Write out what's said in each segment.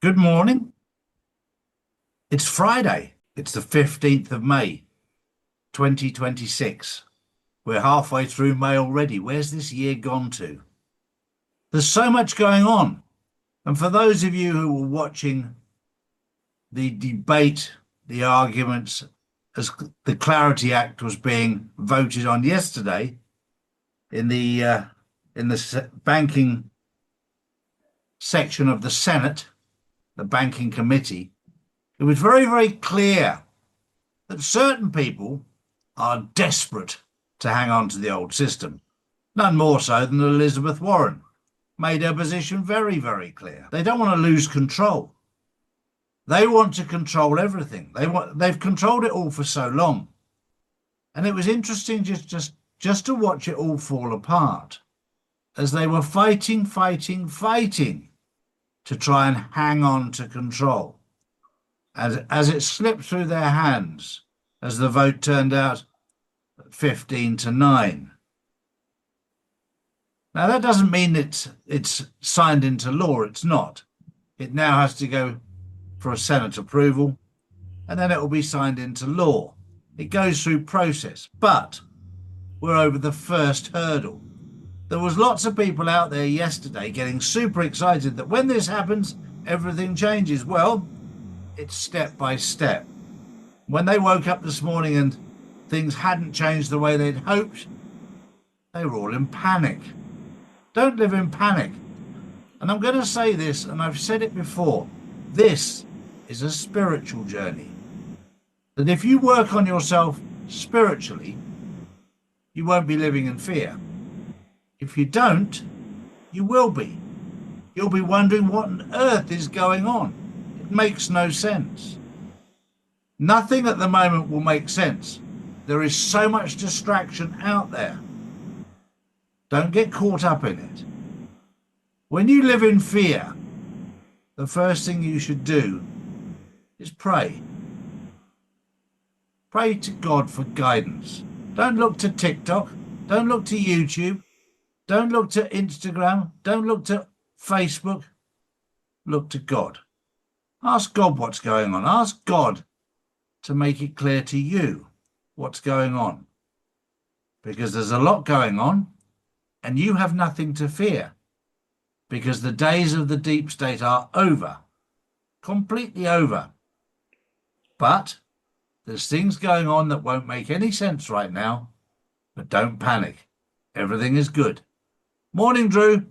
Good morning. It's Friday. It's the 15th of May, 2026. We're halfway through May already. Where's this year gone to? There's so much going on. And for those of you who were watching the debate, the arguments, as the Clarity Act was being voted on yesterday in the banking section of the Senate, the Banking Committee, it was very, very clear that certain people are desperate to hang on to the old system. None more so than Elizabeth Warren made her position very, very clear. They don't want to lose control. They want to control everything. They've controlled it all for so long. And it was interesting just to watch it all fall apart as they were fighting to try and hang on to control. As it slipped through their hands, as the vote turned out 15-9. Now, that doesn't mean it's signed into law. It's not. It now has to go for a Senate approval, and then it will be signed into law. It goes through process, but we're over the first hurdle. There was lots of people out there yesterday getting super excited that when this happens, everything changes. Well, it's step by step. When they woke up this morning and things hadn't changed the way they'd hoped, they were all in panic. Don't live in panic. And I'm going to say this, and I've said it before, this is a spiritual journey. That if you work on yourself spiritually, you won't be living in fear. If you don't, you will be. You'll be wondering what on earth is going on. It makes no sense. Nothing at the moment will make sense. There is so much distraction out there. Don't get caught up in it. When you live in fear, the first thing you should do is pray. Pray to God for guidance. Don't look to TikTok. Don't look to YouTube. Don't look to Instagram. Don't look to Facebook. Look to God. Ask God what's going on. Ask God to make it clear to you what's going on. Because there's a lot going on and you have nothing to fear. Because the days of the deep state are over. Completely over. But there's things going on that won't make any sense right now. But don't panic. Everything is good. Morning, Drew.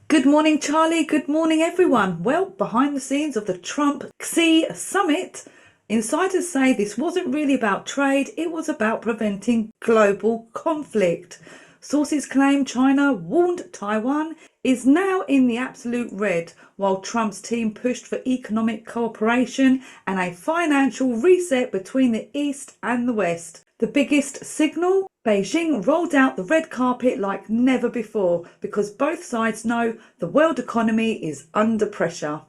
Good morning, Charlie. Good morning, everyone. Well, behind the scenes of the Trump Xi summit, insiders say this wasn't really about trade, it was about preventing global conflict. Sources claim China warned Taiwan is now in the absolute red, while Trump's team pushed for economic cooperation and a financial reset between the East and the West. The biggest signal? Beijing rolled out the red carpet like never before because both sides know the world economy is under pressure.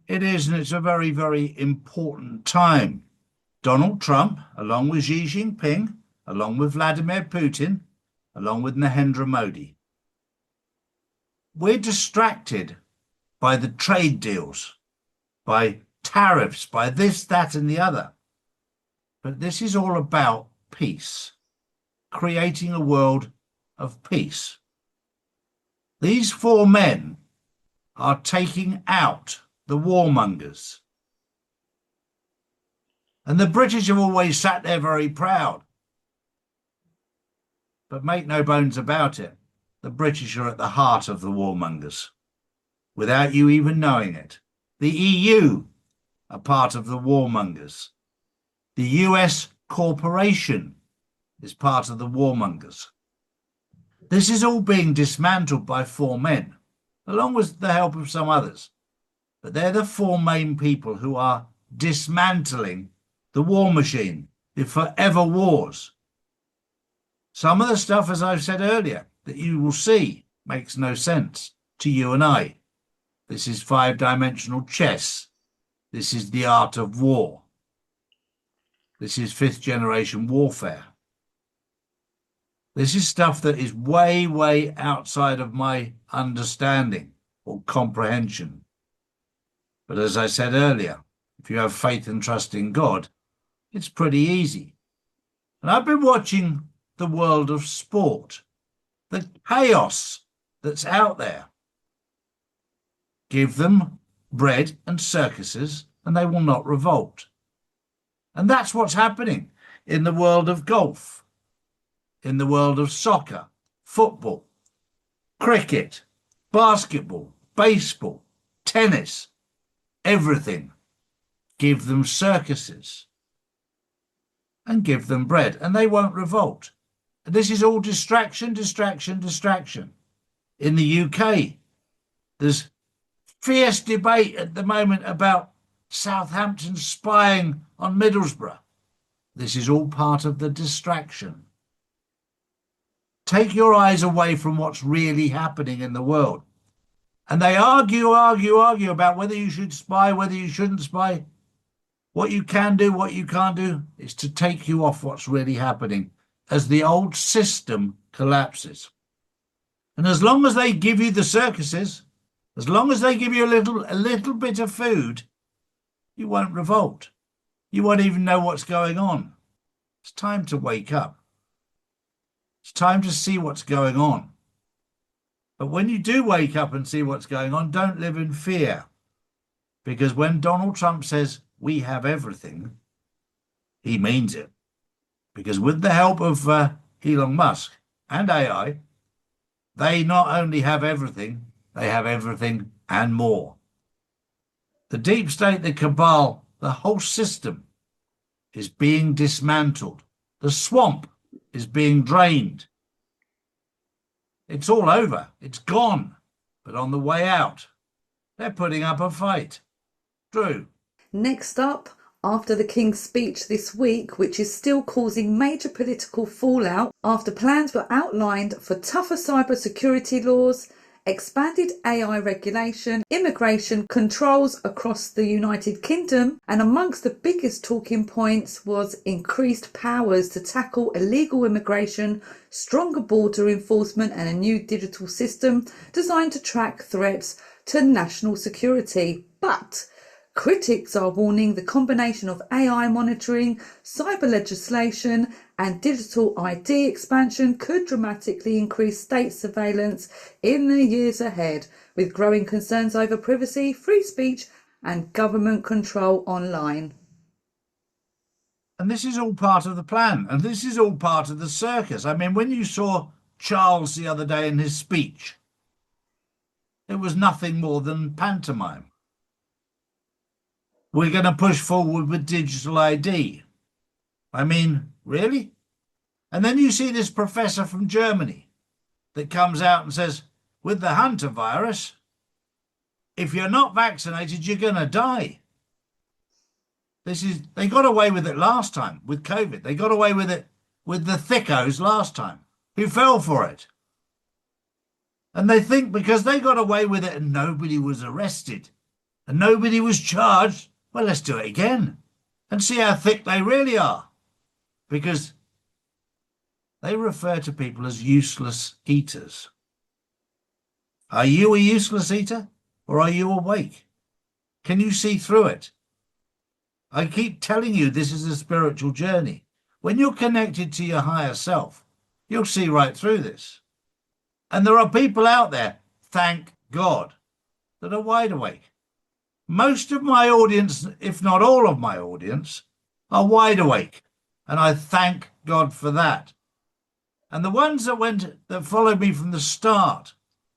It is, and it's a very, very important time. Donald Trump, along with Xi Jinping, along with Vladimir Putin, along with Narendra Modi. We're distracted by the trade deals, by tariffs, by this, that, and the other. But this is all about peace, creating a world of peace. These four men are taking out the warmongers. And the British have always sat there very proud. But make no bones about it, the British are at the heart of the warmongers, without you even knowing it. The EU are part of the warmongers. The US corporation is part of the warmongers. This is all being dismantled by four men, along with the help of some others. But they're the four main people who are dismantling the war machine, the forever wars. Some of the stuff, as I've said earlier, that you will see makes no sense to you and I. This is five-dimensional chess. This is the art of war. This is fifth-generation warfare. This is stuff that is way, way outside of my understanding or comprehension. But as I said earlier, if you have faith and trust in God, it's pretty easy. And I've been watching the world of sport, the chaos that's out there. Give them bread and circuses, and they will not revolt. And that's what's happening in the world of golf, in the world of soccer, football, cricket, basketball, baseball, tennis, everything. Give them circuses and give them bread, and they won't revolt. And this is all distraction, distraction, distraction. In the UK, there's fierce debate at the moment about Southampton spying on Middlesbrough. This is all part of the distraction. Take your eyes away from what's really happening in the world. And they argue about whether you should spy, whether you shouldn't spy. What you can do, what you can't do, is to take you off what's really happening as the old system collapses. And as long as they give you the circuses, as long as they give you a little bit of food, you won't revolt. You won't even know what's going on. It's time to wake up. It's time to see what's going on. But when you do wake up and see what's going on, don't live in fear. Because when Donald Trump says, we have everything, he means it. Because with the help of Elon Musk and AI, they not only have everything, they have everything and more. The deep state, the cabal, the whole system is being dismantled. The swamp is being drained. It's all over. It's gone. But on the way out, they're putting up a fight. Drew. Next up, after the King's speech this week, which is still causing major political fallout after plans were outlined for tougher cybersecurity laws, expanded AI regulation, immigration controls across the United Kingdom, and amongst the biggest talking points was increased powers to tackle illegal immigration, stronger border enforcement, and a new digital system designed to track threats to national security. But critics are warning the combination of AI monitoring, cyber legislation, and digital ID expansion could dramatically increase state surveillance in the years ahead, with growing concerns over privacy, free speech, and government control online. And this is all part of the plan, and this is all part of the circus. I mean, when you saw Charles the other day in his speech, it was nothing more than pantomime. We're going to push forward with digital ID. I mean, really? And then you see this professor from Germany that comes out and says, with the Hunter virus, if you're not vaccinated, you're going to die. They got away with it last time with COVID. They got away with it with the thickos last time, who fell for it. And they think because they got away with it and nobody was arrested and nobody was charged, well, let's do it again and see how thick they really are. Because they refer to people as useless eaters. Are you a useless eater or are you awake? Can you see through it? I keep telling you this is a spiritual journey. When you're connected to your higher self, you'll see right through this. And there are people out there, thank God, that are wide awake. Most of my audience, if not all of my audience, are wide awake. And I thank God for that. And the ones that followed me from the start,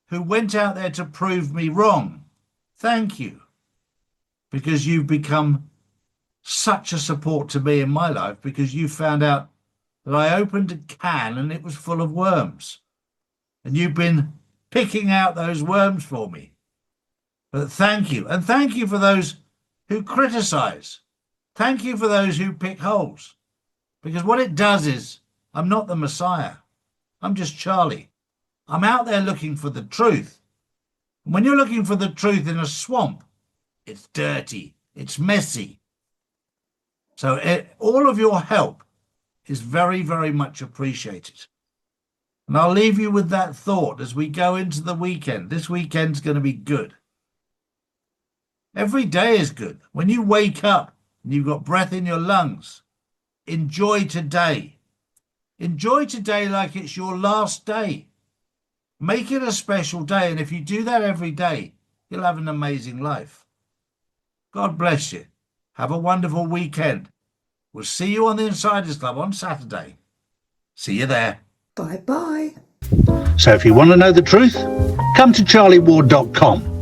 who went out there to prove me wrong, thank you. Because you've become such a support to me in my life, because you found out that I opened a can and it was full of worms. And you've been picking out those worms for me. But thank you. And thank you for those who criticize. Thank you for those who pick holes. Because what it does is, I'm not the Messiah. I'm just Charlie. I'm out there looking for the truth. And when you're looking for the truth in a swamp, it's dirty, it's messy. So all of your help is very, very much appreciated. And I'll leave you with that thought as we go into the weekend. This weekend's going to be good. Every day is good. When you wake up and you've got breath in your lungs, enjoy today. Enjoy today like it's your last day. Make it a special day. And if you do that every day, you'll have an amazing life. God bless you. Have a wonderful weekend. We'll see you on the Insiders Club on Saturday. See you there. Bye bye. So if you want to know the truth, come to charlieward.com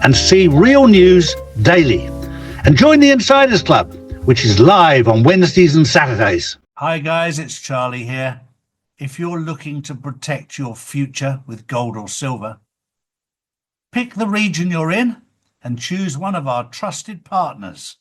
and see real news daily. And join the Insiders Club, which is live on Wednesdays and Saturdays. Hi guys, it's Charlie here. If you're looking to protect your future with gold or silver, pick the region you're in and choose one of our trusted partners.